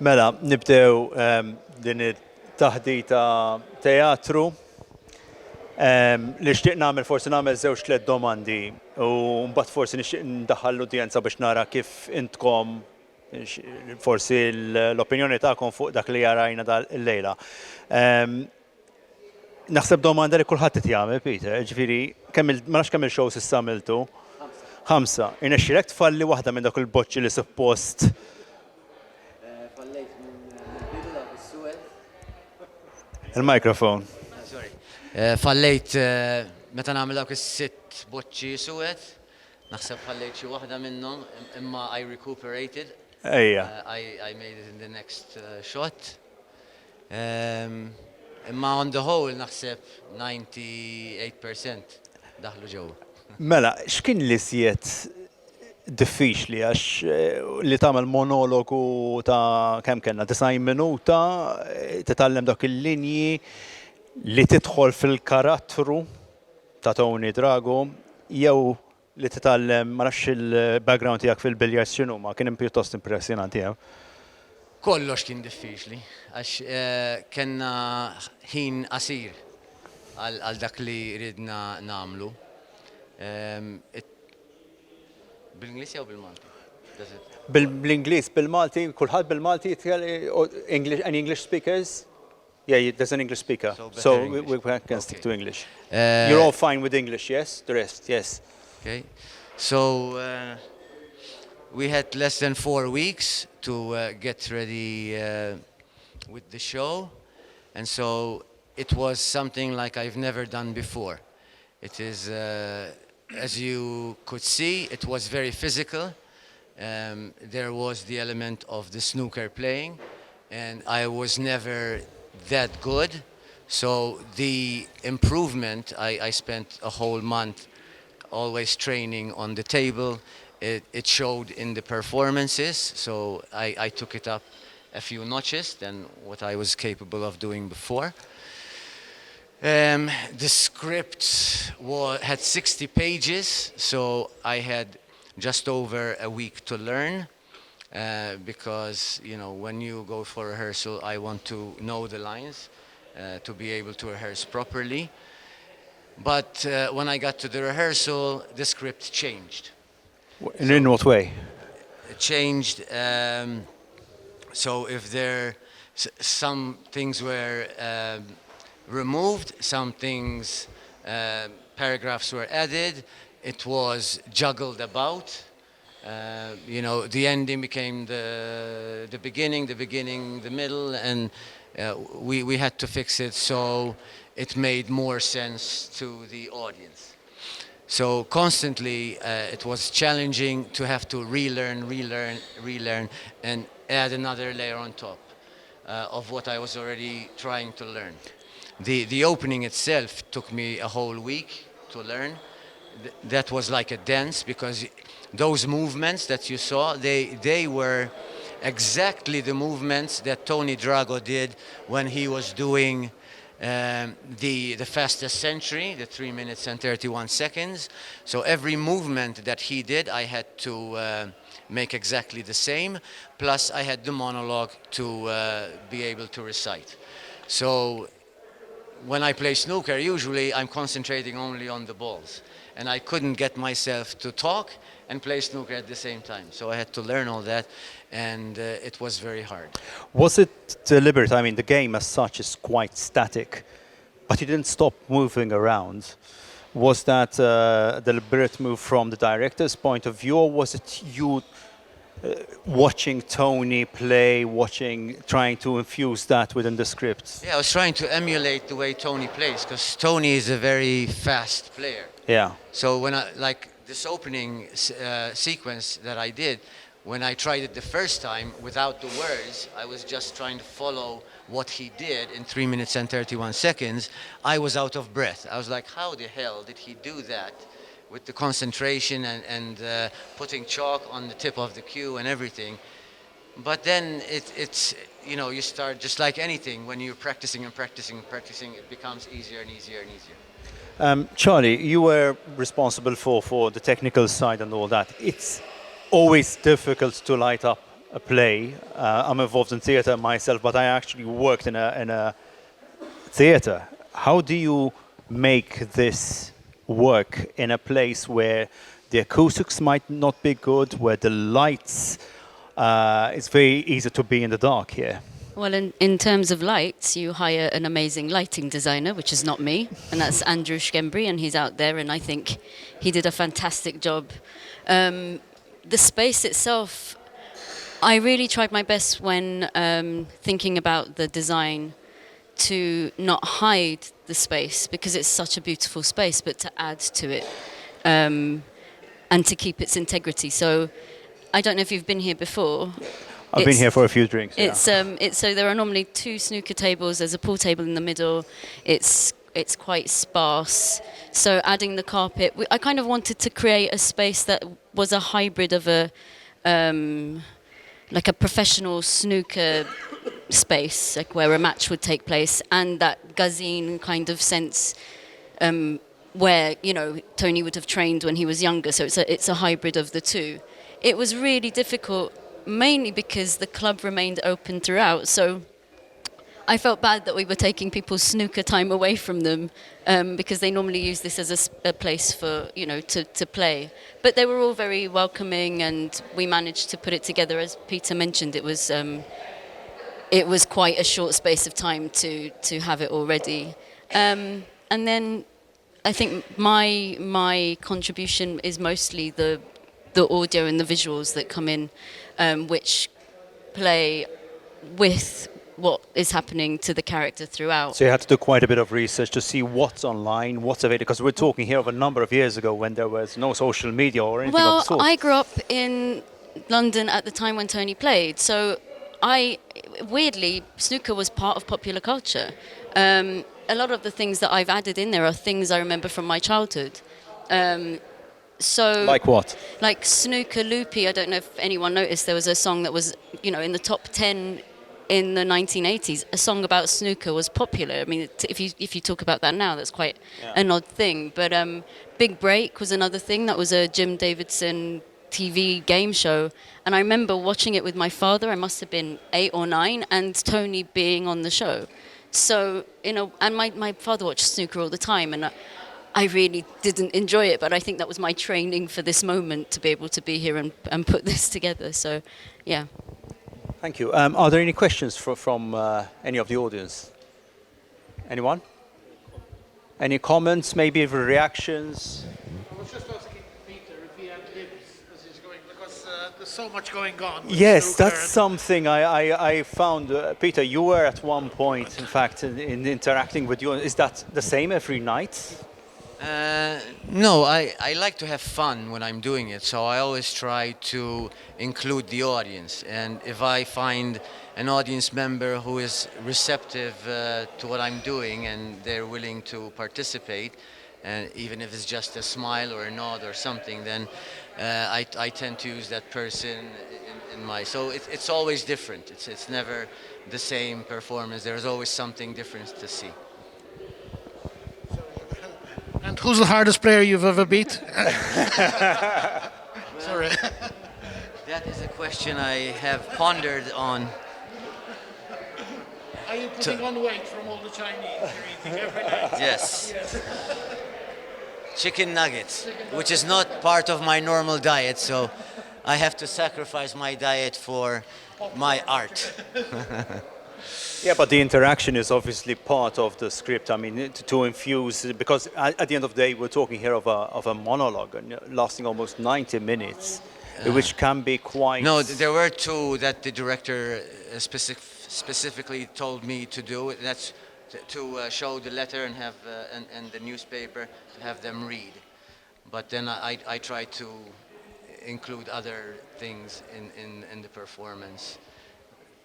Mela, nibdew din it-taħdita teatru. Li xtieq nagħmel forsi nagħmel żewġ tliet domandi u mbagħad forsi nixtieq ndaħħal l-udjenza biex nara kif intkom forsi l-opinjoni tagħkom fuq dak li jarajna dal-lejla. Naħseb domanda li kulħadd qed jagħmel, Peter, ġifieri ma nafx kemm il-shows issa għamiltu. 5. Irnexxielek tfalli waħda minn dak il-boċċi li suppost. Fallejt minn bidla bis-suwed. Il-mikrofon. Sorry. Fallejt meta nagħmel dawk is-sitt boċċi suwed. Naħseb fallejt xi waħda minnhom imma I recuperated. Ejja. I made it in the next shot. Imma on the whole naħseb 98% daħlu ġewwa. Mela, x'kien li siet diffiċli għax li tagħmel monologu ta' kemm kellna 90 minuta, titgħallem dak il-linji li tidħol fil-karattru ta' Tony Drago jew li titgħallem ma nafx il-background tiegħek fil-biljard x'inhu ma kien pjuttost impressjonanti jew. Kollox kien diffiċli għax kellna ħin qasir għal dak li ridna nagħmlu. Bil-Ingliż jew bil-Malti? Bil-Ingliż, bil-Malti, kulħadd bil-Malti English, any English speakers? Yeah, there's an English speaker, so we can stick to English. You're all fine with English, yes? The rest, yes. Okay, so we had less than 4 weeks to get ready with the show, and so it was something like I've never done before. It is, as you could see, it was very physical. There was the element of the snooker playing, and I was never that good. So the improvement, I spent a whole month always training on the table. It showed in the performances, so I took it up a few notches than what I was capable of doing before. The script had 60 pages, so I had just over a week to learn because, you know, when you go for rehearsal, I want to know the lines to be able to rehearse properly. But when I got to the rehearsal, the script changed. In what way? It changed. So if some things were removed, some things, paragraphs were added, it was juggled about. You know, the ending became the beginning, the middle, and we had to fix it so it made more sense to the audience. So constantly it was challenging to have to relearn, and add another layer on top of what I was already trying to learn. The opening itself took me a whole week to learn. That was like a dance because those movements that you saw, they were exactly the movements that Tony Drago did when he was doing the fastest century, the 3 minutes and 31 seconds. So every movement that he did, I had to make exactly the same. Plus I had the monologue to be able to recite. So when I play snooker, usually I'm concentrating only on the balls. And I couldn't get myself to talk and play snooker at the same time. So I had to learn all that, and it was very hard. Was it deliberate? I mean, the game as such is quite static, but you didn't stop moving around. Was that a deliberate move from the director's point of view, or was it you watching Tony play, trying to infuse that within the script? Yeah, I was trying to emulate the way Tony plays, because Tony is a very fast player. Yeah. So when like this opening sequence that I did, when I tried it the first time without the words, I was just trying to follow what he did in 3 minutes and 31 seconds. I was out of breath. I was like, how the hell did he do that? With the concentration and putting chalk on the tip of the cue and everything. But then it's, you know, you start just like anything, when you're practicing, it becomes easier and easier and easier. Charlie, you were responsible for the technical side and all that. It's always difficult to light up a play. I'm involved in theatre myself, but I actually worked in a theatre. How do you make this work in a place where the acoustics might not be good, where the lights, it's very easy to be in the dark here? Well, in terms of lights, you hire an amazing lighting designer, which is not me, and that's Andrew Schembri, and he's out there, and I think he did a fantastic job. The space itself, I really tried my best when thinking about the design to not hide the space, because it's such a beautiful space, but to add to it and to keep its integrity. So I don't know if you've been here before. I've been here for a few drinks. It's so there are normally 2 snooker tables. There's a pool table in the middle. It's quite sparse. So adding the carpet, I kind of wanted to create a space that was a hybrid of a like a professional snooker space, like where a match would take place, and that gazine kind of sense where, you know, Tony would have trained when he was younger. So it's a hybrid of the two. It was really difficult, mainly because the club remained open throughout. So I felt bad that we were taking people's snooker time away from them, because they normally use this as a place for, you know, to play. But they were all very welcoming, and we managed to put it together. As Peter mentioned, it was quite a short space of time to have it all ready. And then I think my contribution is mostly the audio and the visuals that come in, which play with what is happening to the character throughout. So you had to do quite a bit of research to see what's online, what's available, because we're talking here of a number of years ago when there was no social media or anything of the sort. Well, I grew up in London at the time when Tony played, so weirdly, snooker was part of popular culture. A lot of the things that I've added in there are things I remember from my childhood. So, like what? Like Snooker Loopy. I don't know if anyone noticed, there was a song that was, you know, in the top 10 in the 1980s. A song about snooker was popular. I mean, if you talk about that now, that's quite an odd thing. But Big Break was another thing. That was a Jim Davidson TV game show. And I remember watching it with my father. I must have been 8 or 9, and Tony being on the show. So, you know, and my father watched snooker all the time, and I really didn't enjoy it, but I think that was my training for this moment, to be able to be here and put this together. So, yeah. Thank you. Are there any questions from any of the audience? Anyone? Any comments, maybe reactions? I was just asking Peter if he had tips as he's going, because there's so much going on. Yes, that's something I found. Peter, you were at one point, in fact, in interacting with you. Is that the same every night? No, I like to have fun when I'm doing it, so I always try to include the audience. And if I find an audience member who is receptive to what I'm doing and they're willing to participate, and even if it's just a smile or a nod or something, then I tend to use that person in my... So it's always different. It's never the same performance. There's always something different to see. And who's the hardest player you've ever beat? Sorry. That is a question I have pondered on. Are you putting on weight from all the Chinese you're eating every night? Yes. Chicken nuggets, which is not part of my normal diet, so I have to sacrifice my diet for my art. Yeah, but the interaction is obviously part of the script. I mean, to infuse, because at the end of the day, we're talking here of a monologue lasting almost 90 minutes, which can be quite... No, there were 2 that the director specifically told me to do. That's to show the letter and have and the newspaper, to have them read. But then I try to include other things in the performance.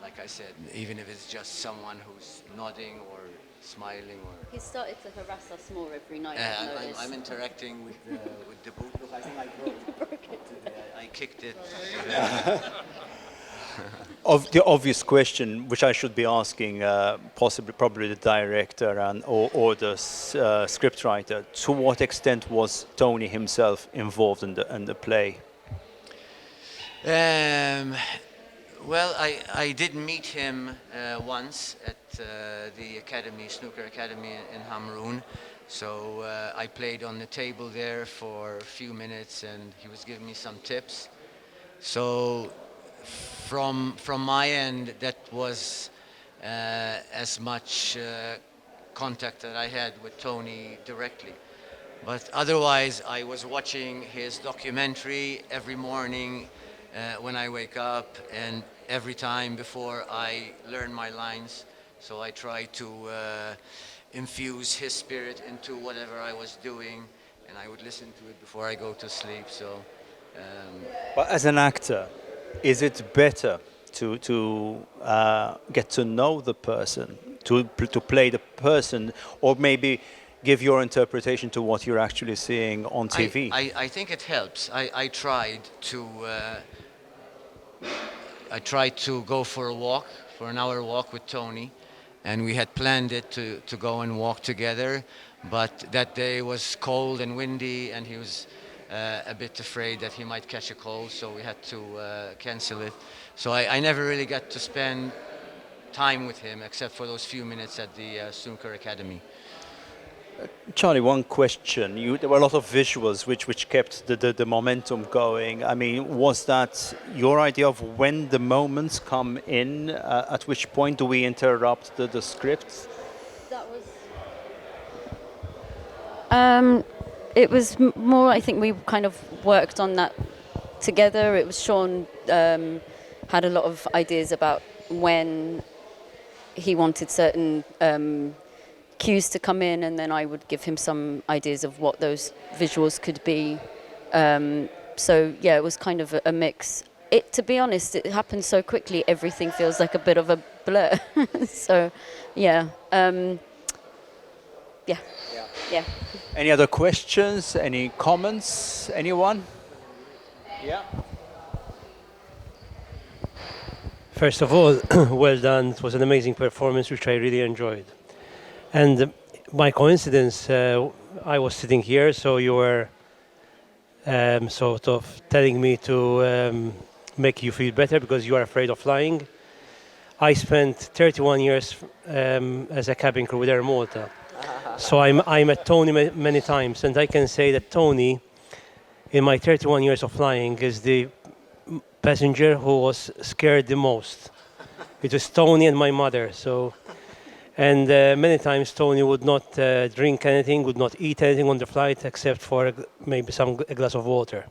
Like I said, even if it's just someone who's nodding or smiling or... He started to harass us more every night. I'm interacting with the boot. Look, I think I broke it today. I kicked it. Of the obvious question, which I should be asking, probably the director or the scriptwriter, to what extent was Tony himself involved in the play? Well, I did meet him once at the academy, snooker academy in Hamrun. So I played on the table there for a few minutes, and he was giving me some tips. So from my end, that was as much contact that I had with Tony directly. But otherwise, I was watching his documentary every morning when I wake up, and every time before I learn my lines. So I try to infuse his spirit into whatever I was doing, and I would listen to it before I go to sleep. So. But as an actor, is it better to get to know the person, to play the person, or maybe give your interpretation to what you're actually seeing on TV? I think it helps. I tried to go for a walk, for an hour walk with Tony, and we had planned it to go and walk together, but that day was cold and windy, and he was a bit afraid that he might catch a cold, so we had to cancel it. So I never really got to spend time with him except for those few minutes at the snooker academy. Charlie, one question. There were a lot of visuals which kept the momentum going. I mean, was that your idea of when the moments come in? At which point do we interrupt the scripts? That was. It was more. I think we kind of worked on that together. It was Sean had a lot of ideas about when he wanted certain cues to come in, and then I would give him some ideas of what those visuals could be. So yeah, it was kind of a mix. To be honest, it happened so quickly. Everything feels like a bit of a blur. So yeah. Yeah. Any other questions? Any comments? Anyone? Yeah. First of all, well done. It was an amazing performance, which I really enjoyed. And by coincidence, I was sitting here, so you were sort of telling me to make you feel better because you are afraid of flying. I spent 31 years as a cabin crew with Air Malta. So I met Tony many times, and I can say that Tony, in my 31 years of flying, is the passenger who was scared the most. It was Tony and my mother. So, and many times Tony would not drink anything, would not eat anything on the flight except for maybe a glass of water.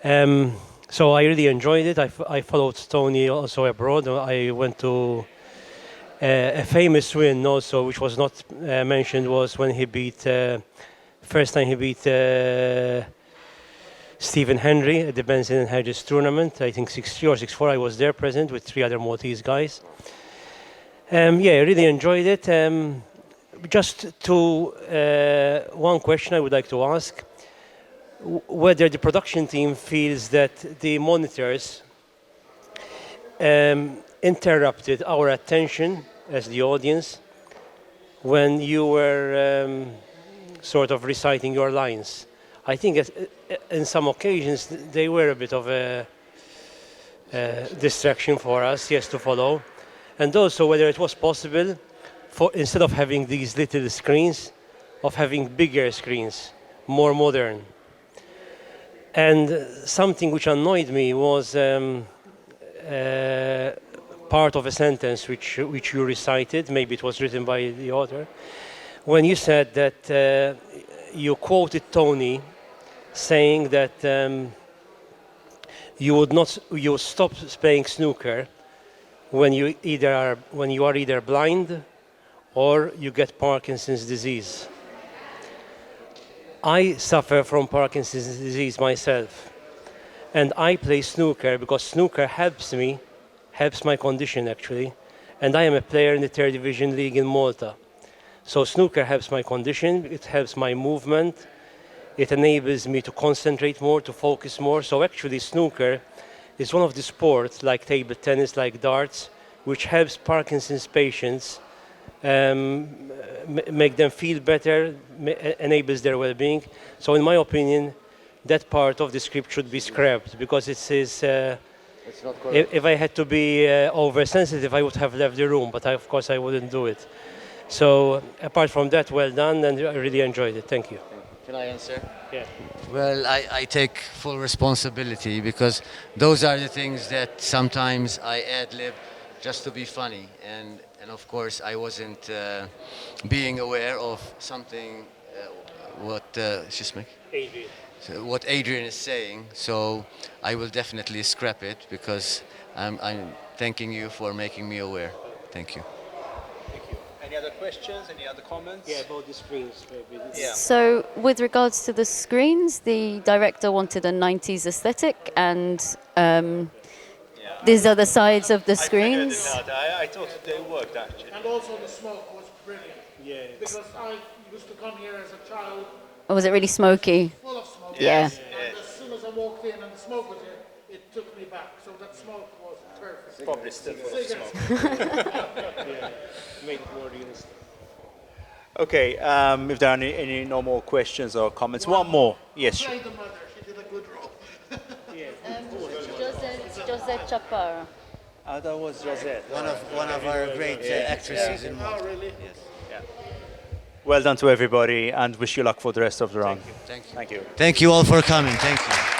So I really enjoyed it. I followed Tony also abroad. I went to a famous win also, which was not mentioned, was when he beat, first time he beat Stephen Henry at the Benson and Hedges tournament. I think 6-3 or 6-4. I was there present with 3 other Maltese guys. Yeah, I really enjoyed it. Just to one question I would like to ask, whether the production team feels that the monitors interrupted our attention as the audience when you were sort of reciting your lines. I think in some occasions they were a bit of a distraction for us, yes, to follow. And also whether it was possible for, instead of having these little screens, of having bigger screens, more modern. And something which annoyed me was part of a sentence which you recited, maybe it was written by the author, when you said that you quoted Tony saying that you would stop playing snooker when you are either blind or you get Parkinson's disease. I suffer from Parkinson's disease myself, and I play snooker because snooker helps my condition actually, and I am a player in the 3rd Division League in Malta. So snooker helps my condition, it helps my movement, it enables me to concentrate more, to focus more. So actually snooker is one of the sports, like table tennis, like darts, which helps Parkinson's patients make them feel better, enables their well-being. So in my opinion, that part of the script should be scrapped because it says It's not correct. If I had to be oversensitive, I would have left the room, but of course I wouldn't do it. So apart from that, well done, and I really enjoyed it. Thank you. Can I answer? Yeah. Well, I take full responsibility because those are the things that sometimes I ad-lib just to be funny. And of course, I wasn't being aware of something, Adrian. so what Adrian is saying. So I will definitely scrap it because I'm thanking you for making me aware. Thank you. Any other questions? Any other comments? Yeah, about the screens, maybe. Yeah. So, with regards to the screens, the director wanted a 90s aesthetic, and these are the sides of the screens. I thought they worked actually. And also the smoke was brilliant. Yeah. Because I used to come here as a child, Or was it really smoky? full of smoke. Yeah. And as soon as I walked in and the smoke was here, it took me back. So that smoke was perfect. Probably still full of smoke. Yeah. Made it more realistic. Okay, if there are any no more questions or comments, one more. Yes. Play the mother. She did a good role. Josette Chaparro. That was Rosette. One of our great actresses in Malta. Oh, really? Well done to everybody and wish you luck for the rest of the run. Thank you. Thank you. Thank you all for coming. Thank you.